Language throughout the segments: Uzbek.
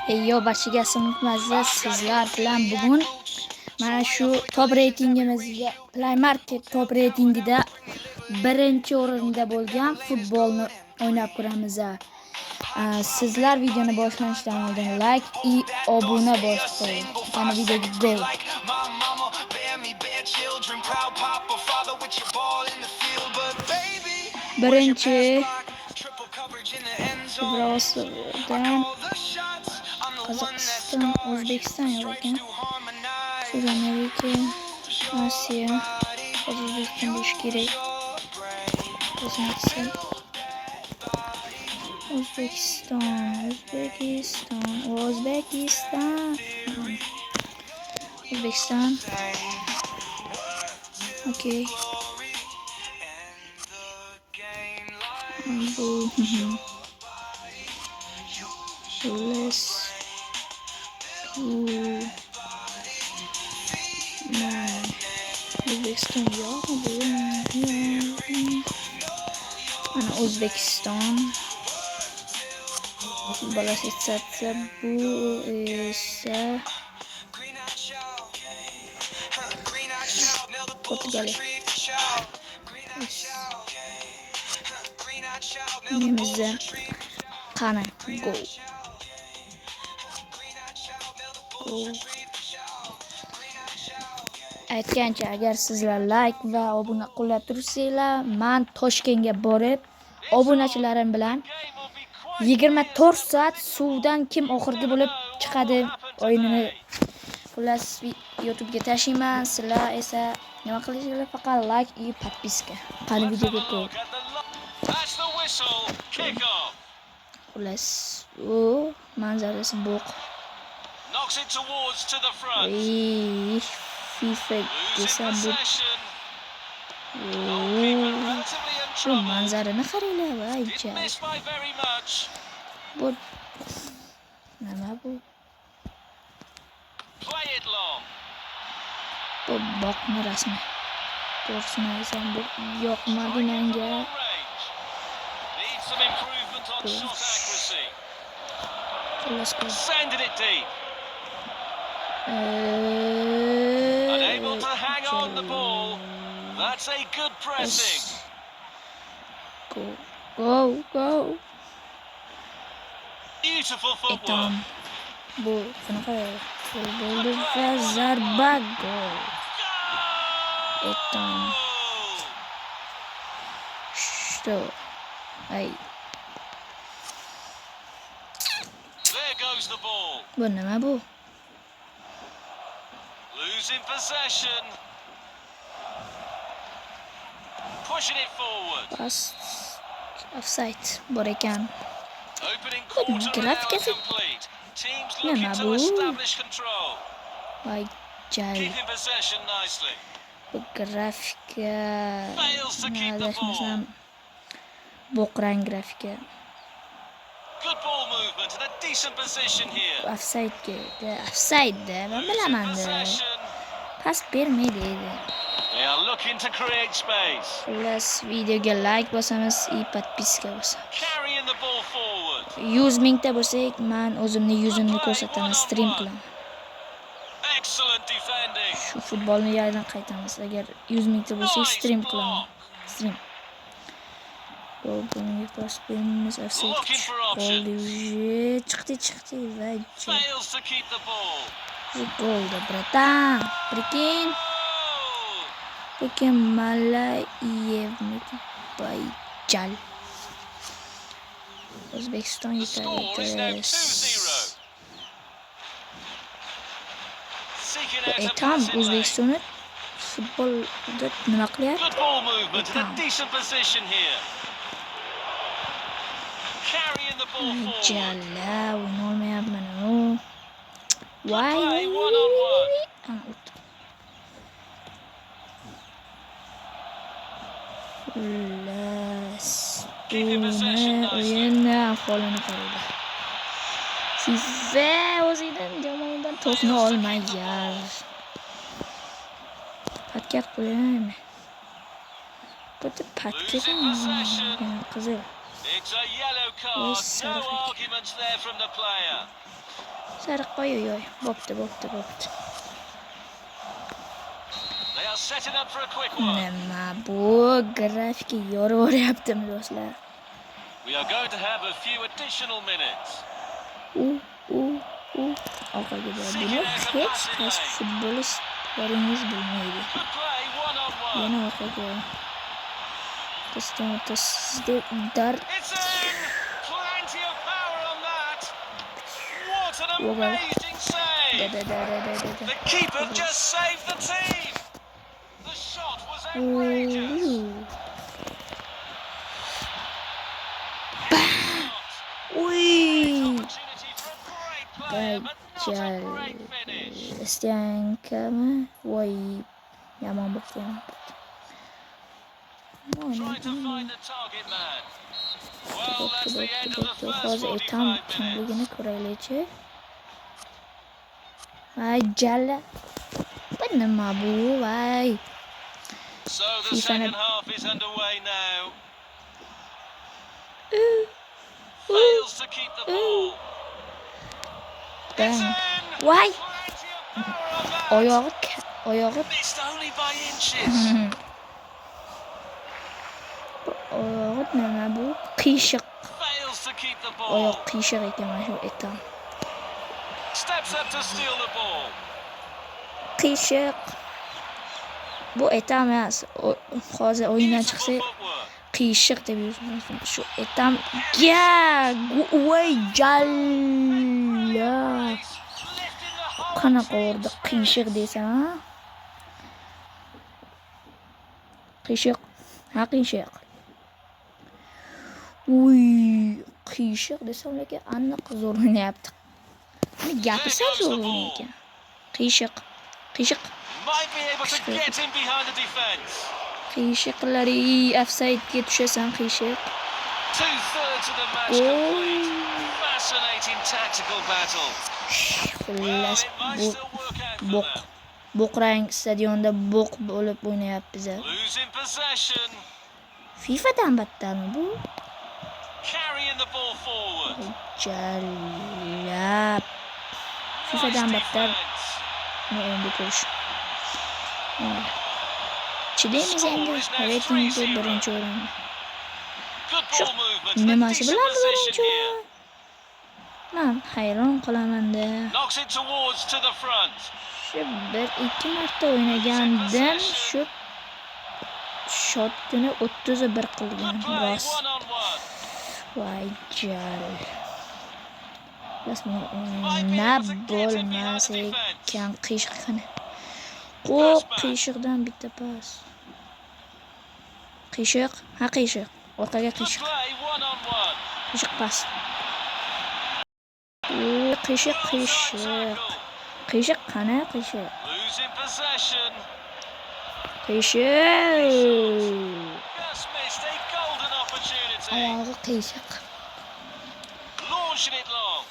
Yo barchaga assalomu sizlar bilan bugun mana shu top reytingimizga Play Market top reytingida birinchi o'rinda bo'lgan futbolni o'ynab ko'ramiz. Sizlar videoni boshlashdan oldin like va obuna bosib qo'ying. Qani videoga go. Birinchi Brosdan Qozog'iston, O'zbekiston yo'qkan. Suriya, Amerika, Osiyo, O'zbekiston bo'lish kerak. O'zbekiston, O'zbekiston. Okay. Let's O'zbekiston yo'q. Mana O'zbekiston futbol assotsiatsiya bu esa Portugaliya. Nemizda qani go. Aytgancha agar sizlar like va obuna qo'llab tursanglar, men Toshkentga borib obunachilarim bilan 24 soat suvdan kim oxirgi bo'lib chiqadi o'yinini xullas YouTube'ga tashlayman. Sizlar esa nima qilishinglar, faqat like va podpiska. Qani videoga go. Xullas u manzarasi bo'q. FIFA desam bu shu manzarani qaranglar va aytcha. Bu nima bu? Bu boqni rasmi. To'g'risini aytsam bu yoqmadi menga. Let's go. Unable to hang on the ball. That's a good pressing. Go. Beautiful footwork. Bu qanaqa bo'ldi va zarba gol. Что? Ay. There goes the ball. Bu nima bu? Losing possession. Pushing it forward. Offside bor ekan. Opening quarter now complete. Teams looking to establish control. Ay, jay. Keeping possession nicely. Bu grafika. Fails to keep the ball. Bo'qrang grafika. Good ball movement and a decent position here. Offside men bilaman. Pas bermaydi edi. They are looking to create space. Xullas videoga like bosamiz, podpiska bosamiz. Carrying the ball forward. 100 mingta bo'lsak, men o'zimni yuzimni ko'rsataman, stream qilaman. Excellent defending. Shu futbolni yerdan qaytamiz. Agar 100 mingta bo'lsak, stream qilaman. Stream. Bunga pas beramiz, chiqdi va fails to keep the ball. Gol da bratan. Bikin Malayevniki bayjal. O'zbekiston yetadi. Etam O'zbekistonda futbolda nima qilyapti? Good ball movement and a decent position here. Carrying the ball forward. Jalla, o'ynolmayapman. Why? One on one. O'yinni ahvolini qaraydi. FIFA o'zidan jamoadan to'pni olmagan. Patkat qo'yaymi? Bitta patkat qizil. It's a yellow card. No arguments there from the player. Sariq qo'y. Bo'pti. They are setting up for a quick one. Nima bu? Grafika yorib o'ryaptimi do'stlar? We are going to have a few additional minutes. Orqaga bor. Buni hech qaysi futbolistlaringiz bilmaydi. Good play, one on one. Yana orqaga. Sizda dar It's in. Plenty of power on that. What an Well, amazing save. The keeper just saved the team. The shot was outrageous. Opportunity for a great player, but not a great finish. Styankami? Voy, yomon bo'lgan. Trying to find the target man. Well, that's the end of the first Hozir 45 etam minutes. kimligini ko'raylikchi. Voy, jalla. Bu nima bu? Voy. So the second half is underway now. Fails to keep the ball. It's Bang. in. Voy, Plenty of power on that. oyog'i Missed only by inches. nima bu? Qiyshiq. Fails to keep the ball. Oyoq qiyshiq ekan mana shu etam. Steps up to steal the ball. Qiyshiq. Bu etam emas. Hozir o'yindan chiqsa Beautiful footwork. qiyshiq deb yuribman. Shu etam voy jalla. Lifting the whole Qanaqa team urdi straight. qiyshiq desam, ha? Qiyshiq. Ha, qiyshiq. Qiyshiq desam lekin aniq zo'r o'ynayapti. Qani gapirsam zo'r o'ynaykan. Qiyshiq. Might be able to get in behind the defence. Qiyshiqlari ofsaydga tushasan qiyshiq. 2/3 of the match Oh. complete. Fascinating tactical battle. Xullas It might bu still work out for bo'q. them. Bo'qrang stadionda bo'q bo'lib o'ynayapmiz. Losing possession. FIFAdan battarmi bu? Carrying the ball forward. Jallab. Nice FIFAdan battar defence. endi ko'rish. Chidaymiz endi reytingda birinchi o'rin. Good ball movement. Nimasi Decent bilan position birinchi here. o'rin? Men hayron qolaman-da. Knocks it towards to the front. Shu 1-2 marta o'ynagandim, shu shotni 31 qilgan. Good play, Rost. 1-on-1. Voy jal. Rasman Might be na able to get in behind bo'lmas the defence. ekan qiyshiqni. Qiyshiqdan bitta pas. Qiyshiq, ha qiyshiq. Orqaga Good qiyshiq. play, 1-on-1. Qiyshiq pas. Qiyshiq. Qiyshiq qani qiyshiq. Losing possession. Qiyshiq. Just missed a golden opportunity. Oyog'i qiyshiq. Launching it long.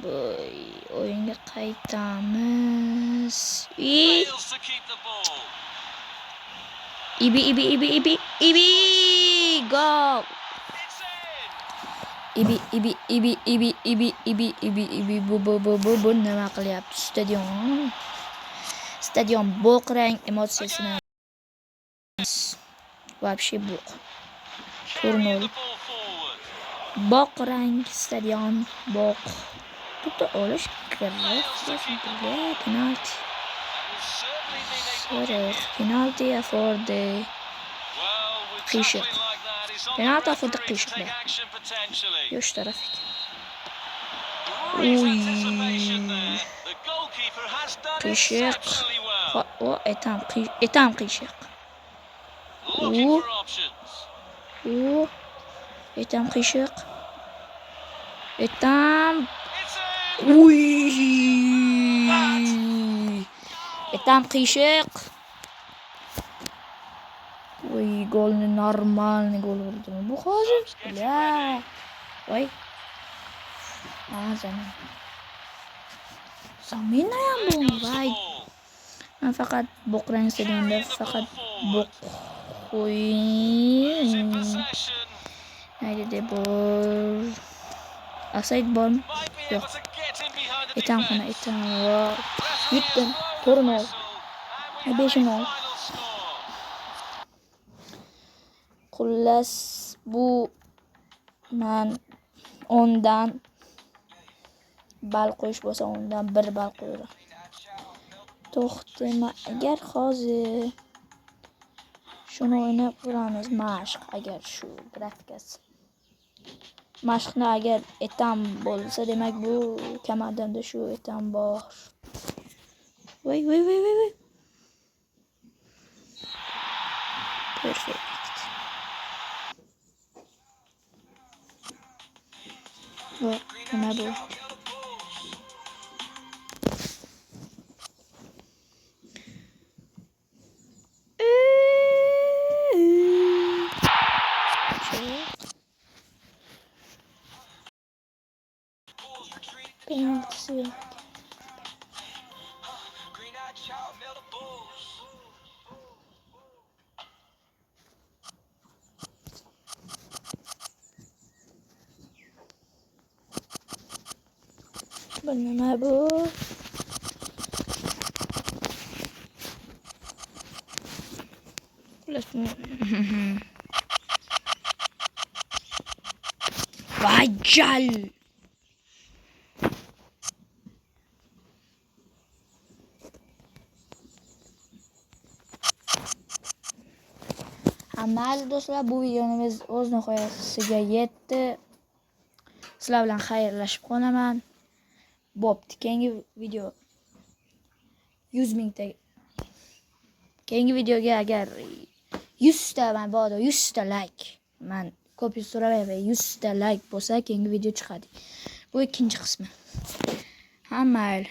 Boy, o'yinga qaytamiz. Fails to keep the ball. Ibi. Gol. It's in. Ibi. Bu nima qilyapti stadion bo'qrang emotsiyasini. Вообще bo'q. Carrying 4-0. the ball forward. Bo'qrang stadion bo'q. To'pni olish kerak. Penalti. That will certainly mean a booking So'roq. here. Penalti for the Well, with Qiyshiq. tackling like that, it's on the Penalti for the referee to qiyshiq take bor. action potentially. yosh taraf ekan. Great Ui. anticipation there. The goalkeeper has done Qiyshiq. exceptionally well. Etam qiyshiq. Looking Ooh. for options. Etam qiyshiq. Etam. It's in. Etam qiyshiq. Golni normalniy gol urdi. Bu hozir. Ya. Voy. Zamina ham bu. Voy. Men faqat bo'qrang stadionda faqat bo'q Losing qo'ying. possession. Haydi de bor. Offside bormi? Might be Yo'q. able to get in behind the Etam xona, defence. etam. Referee Yetdi. has blown To'g'ri the nol. whistle, and we have a 5-0. final score. Xullas bu men 10 dan ball qo'yish bo'lsa 10 dan 1 ball qo'yaman. To'xtama, agar hozir shuni o'ynab ko'ramiz, mashq, agar shu grafikasi. Mashqni agar etam bo'lsa, demak bu kamardanda shu etam bor. Voy. Perfect. Voy, nima bu? Penaltısı yok. Green-eyed child, Melda Bulls. Bu nima bu? Vay cal. Mayli do'stlar, bu videomiz o'z nihoyasiga yetdi. Sizlar bilan xayrlashib qolaman. Bo'pti, keyingi video 100 mingta. Keyingi videoga agar 100 ta mabodo 100 ta like, men ko'p so'ramayman, 100 ta like bo'lsa keyingi video chiqadi. Bu ikkinchi qismi. Ha, mayli.